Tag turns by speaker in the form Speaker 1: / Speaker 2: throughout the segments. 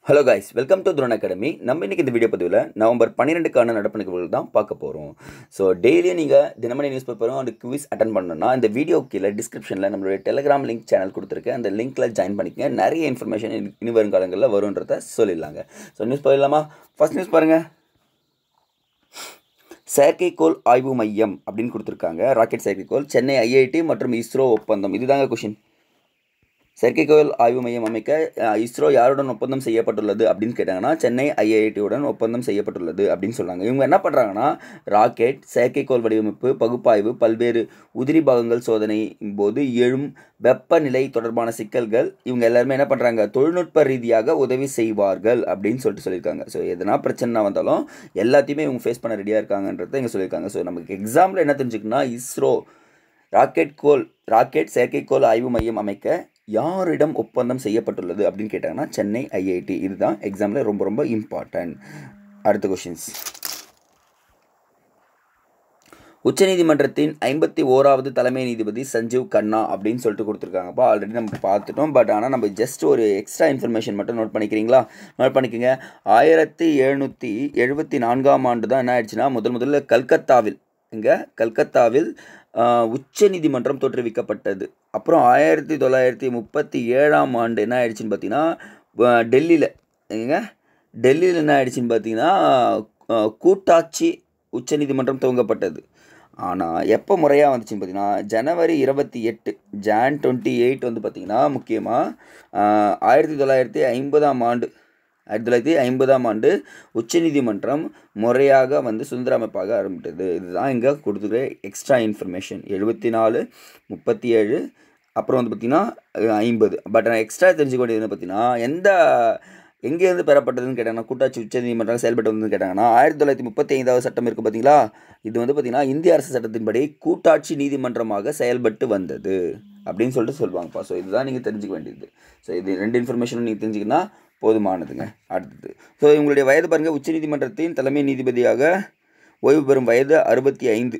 Speaker 1: Hello guys, welcome to drone academy. நம்ம இன்றைக்கி இந்த வீடியோ பதிவில் நவம்பர் 12க்கான நடப்பு நிகழ்வுகள் தான் பார்க்க போகிறோம். ஸோ டெய்லியும் நீங்கள் தினமணி நியூஸ் பேப்பரும் அந்த குவிஸ் அட்டன் பண்ணணும்னா இந்த வீடியோ கீழே டிஸ்கிரிப்ஷனில் நம்மளுடைய டெலிகிராம் லிங்க் சேனல் கொடுத்துருக்கேன். அந்த லிங்க்கில் ஜாயின் பண்ணிக்கங்க. நிறைய இன்ஃபர்மேஷன் இனி வரும் காலங்களில் வரும்ன்றத சொல்லிடலாங்க. ஸோ நியூஸ் போயிடலாமா? ஃபர்ஸ்ட் நியூஸ் பாருங்கள். செயற்கைக்கோள் ஆய்வு மையம் அப்படின்னு கொடுத்துருக்காங்க. ராக்கெட் செயற்கைக்கோள், சென்னை ஐஐடி மற்றும் இஸ்ரோ ஒப்பந்தம். இதுதாங்க கொஷின். செயற்கைக்கோள் ஆய்வு மையம் அமைக்க இஸ்ரோ யாருடன் ஒப்பந்தம் செய்யப்பட்டுள்ளது அப்படின்னு கேட்டாங்கன்னா சென்னை ஐஐடியுடன் ஒப்பந்தம் செய்யப்பட்டுள்ளது அப்படின்னு சொல்கிறாங்க. இவங்க என்ன பண்ணுறாங்கன்னா ராக்கெட், செயற்கைக்கோள் வடிவமைப்பு, பகுப்பாய்வு, பல்வேறு உதிரி பாகங்கள் சோதனை போது எழும் வெப்பநிலை தொடர்பான சிக்கல்கள் இவங்க எல்லாருமே என்ன பண்ணுறாங்க, தொழில்நுட்ப ரீதியாக உதவி செய்வார்கள் அப்படின்னு சொல்லியிருக்காங்க. ஸோ எதனா பிரச்சனை வந்தாலும் எல்லாத்தையுமே இவங்க ஃபேஸ் பண்ண ரெடியாக இருக்காங்கன்றதை இங்கே சொல்லியிருக்காங்க. ஸோ நமக்கு எக்ஸாம்பிள் என்ன தெரிஞ்சுக்கணும்னா, இஸ்ரோ ராக்கெட் செயற்கைக்கோள் ஆய்வு மையம் அமைக்க யாரிடம் ஒப்பந்தம் செய்யப்பட்டுள்ளது அப்படின்னு கேட்டாங்கன்னா சென்னை ஐஐடி. இதுதான் எக்ஸாமில் ரொம்ப ரொம்ப இம்பார்ட்டன்ட். அடுத்த கொஷின்ஸ். உச்சநீதிமன்றத்தின் 51வது தலைமை நீதிபதி சஞ்சீவ் கண்ணா அப்படின்னு சொல்லிட்டு கொடுத்துருக்காங்கப்பா. ஆல்ரெடி நம்ம பார்த்துட்டோம். பட் ஆனால் நம்ம ஜஸ்ட் ஒரு எக்ஸ்ட்ரா இன்ஃபர்மேஷன் மட்டும் நோட் பண்ணிக்கிறீங்களா? நோட் பண்ணிக்கோங்க. 1774ஆம் ஆண்டு தான் என்ன ஆயிடுச்சுன்னா முதல்ல கல்கத்தாவில் உச்சநீதிமன்றம் தோற்றுவிக்கப்பட்டது. அப்புறம் 1937ஆம் ஆண்டு என்ன ஆயிடுச்சுன்னு பார்த்தீங்கன்னா டெல்லியில் என்ன ஆயிடுச்சுன்னு பார்த்தீங்கன்னா கூட்டாட்சி உச்சநீதிமன்றம் துவங்கப்பட்டது. ஆனால் எப்போ முறையாக வந்துச்சுன்னு பார்த்தீங்கன்னா ஜனவரி 28 Jan 28 வந்து பார்த்திங்கன்னா முக்கியமாக 1950ஆம் ஆண்டு உச்சநீதிமன்றம் முறையாக வந்து சுதந்திர அமைப்பாக ஆரம்பித்தது. இதுதான் இங்கே கொடுத்துக்கிற எக்ஸ்ட்ரா இன்ஃபர்மேஷன். 74, 37, அப்புறம் வந்து பார்த்திங்கன்னா 50. பட் நான் எக்ஸ்ட்ரா தெரிஞ்சுக்க வேண்டியது பார்த்தீங்கன்னா எங்கேருந்து பெறப்பட்டதுன்னு கேட்டாங்கன்னா கூட்டாட்சி உச்சநீதிமன்றம் செயல்பட்டு வந்ததுன்னு கேட்டாங்கன்னா 1935ஆவது சட்டம் இருக்குது பார்த்தீங்களா? இது வந்து பார்த்திங்கன்னா இந்திய அரசு சட்டத்தின்படி கூட்டாட்சி நீதிமன்றமாக செயல்பட்டு வந்தது அப்படின்னு சொல்லுவாங்கப்பா. ஸோ இதுதான் நீங்கள் தெரிஞ்சுக்க வேண்டியது. ஸோ இது ரெண்டு இன்ஃபர்மேஷனும் நீங்கள் தெரிஞ்சுக்கினா போதுமானதுங்க. அடுத்தது, ஸோ இவங்களுடைய வயது பாருங்கள். உச்சநீதிமன்றத்தின் தலைமை நீதிபதியாக ஓய்வு பெறும் வயது 65.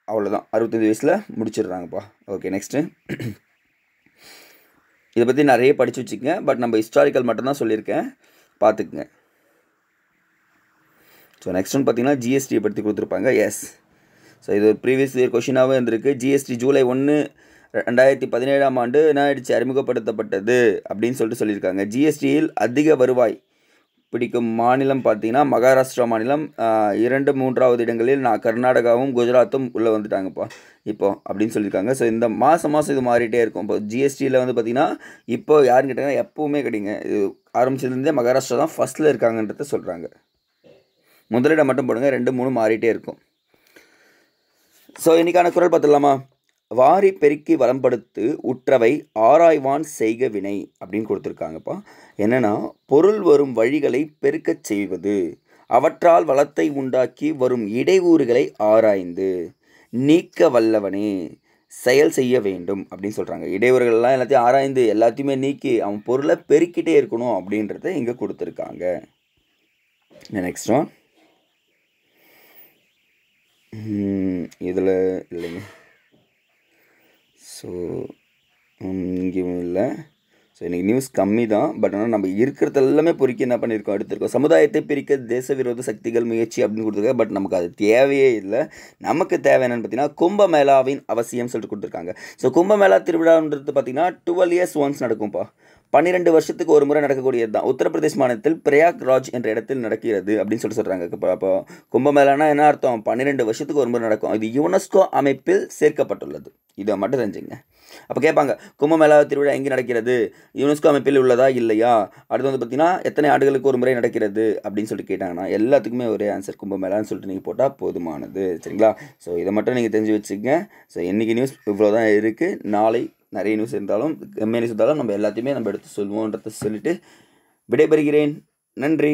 Speaker 1: அவ்வளோதான், 65 வயசில் முடிச்சிடுறாங்கப்பா. Okay, next. இதை பற்றி நிறைய படித்து வச்சுக்கங்க. பட் நம்ம ஹிஸ்டாரிக்கல் மட்டும்தான் சொல்லியிருக்கேன், பார்த்துக்குங்க. ஸோ நெக்ஸ்ட் ஒன்று பார்த்தீங்கன்னா ஜிஎஸ்டியை பற்றி கொடுத்துருப்பாங்க. எஸ், ஸோ இது ஒரு ப்ரீவியஸ் இயர் கொஷினாகவே இருந்திருக்கு. ஜிஎஸ்டி ஜூலை 1, 2017ஆம் ஆண்டு என்ன ஆயிடுச்சு, அறிமுகப்படுத்தப்பட்டது அப்படின்னு சொல்லியிருக்காங்க. ஜிஎஸ்டியில் அதிக வருவாய் பிடிக்கும் மாநிலம் பார்த்தீங்கன்னா மகாராஷ்டிரா மாநிலம். 2, 3வது இடங்களில் கர்நாடகாவும் குஜராத்தும் உள்ளே வந்துட்டாங்கப்பா இப்போ அப்படின்னு சொல்லியிருக்காங்க. ஸோ இந்த மாதம் இது மாறிட்டே இருக்கும். இப்போ ஜிஎஸ்டியில் வந்து பார்த்திங்கன்னா இப்போ யாருன்னு கேட்டாங்கன்னா எப்போவுமே கிடைங்க, இது ஆரம்பிச்சதுலேருந்தே மகாராஷ்டிரா தான் ஃபஸ்ட்டில் இருக்காங்கன்றத சொல்கிறாங்க. முதலிடம் மட்டும் போடுங்க, 2, 3 மாறிட்டே இருக்கும். ஸோ இன்றைக்கான குரல் பார்த்துடலாமா? வாரி பெருக்கி வளம்படுத்து உற்றவை ஆராய்வான் செய்க வினை அப்படின்னு கொடுத்துருக்காங்கப்பா. என்னென்னா பொருள் வரும் வழிகளை பெருக்கச் செய்வது, அவற்றால் வளத்தை உண்டாக்கி வரும் இடையூறுகளை ஆராய்ந்து நீக்க வல்லவனே செயல் செய்ய வேண்டும் அப்படின்னு சொல்கிறாங்க. இடையூறுகள்லாம் எல்லாத்தையும் ஆராய்ந்து எல்லாத்தையுமே நீக்கி அவன் பொருளை பெருக்கிட்டே இருக்கணும் அப்படின்றத இங்கே கொடுத்துருக்காங்க. Next one. இதில் இல்லைங்க, ஸோ இங்கேயும் இல்லை. ஸோ இன்றைக்கி நியூஸ் கம்மி தான். பட் ஆனால் நம்ம இருக்கிறது எல்லாமே பொறுக்கி என்ன பண்ணியிருக்கோம், எடுத்திருக்கோம். சமுதாயத்தை பிரிக்க தேச விரோத சக்திகள் முயற்சி அப்படின்னு கொடுத்துருக்காங்க. பட் நமக்கு அது தேவையே இல்லை. நமக்கு தேவை என்னென்னு பார்த்தீங்கன்னா கும்பமேளாவின் அவசியம் சொல்லிட்டு கொடுத்துருக்காங்க. ஸோ கும்பமேளா திருவிழான்றது பார்த்தீங்கன்னா 12 years ஒன்ஸ் நடக்கும்ப்பா. 12 வருஷத்துக்கு ஒரு முறை நடக்கக்கூடியது தான். உத்தரப்பிரதேஷ் மாநிலத்தில் பிரயாக்ராஜ் என்ற இடத்தில் நடக்கிறது அப்படின்னு சொல்கிறாங்க. அப்போ கும்பமேளானா என்ன அர்த்தம்? 12 வருஷத்துக்கு ஒரு முறை நடக்கும். இது யுனெஸ்கோ அமைப்பில் சேர்க்கப்பட்டுள்ளது. இதை மட்டும் தெரிஞ்சுங்க. அப்போ கேட்பாங்க, கும்பமேளா திருவிழா எங்கே நடக்கிறது, யுனெஸ்கோ அமைப்பில் உள்ளதா இல்லையா? அடுத்து வந்து பார்த்தீங்கன்னா எத்தனை ஆண்டுகளுக்கு ஒரு முறை நடக்கிறது அப்படின்னு சொல்லிட்டு கேட்டாங்கன்னா எல்லாத்துக்குமே ஒரே ஆன்சர் கும்பமேளான்னு சொல்லிட்டு நீங்கள் போட்டால் போதுமானது. சரிங்களா? ஸோ இதை மட்டும் நீங்கள் தெரிஞ்சு வச்சுக்கங்க. ஸோ இன்றைக்கி நியூஸ் இவ்வளோ தான் இருக்குது. நாளை நிறைய நியூஸ் இருந்தாலும் கம்மியாக நியூஸ் இருந்தாலும் நம்ம எல்லாத்தையுமே நம்ம எடுத்து சொல்லுவோன்றதை சொல்லிட்டு விடைபெறுகிறேன். நன்றி.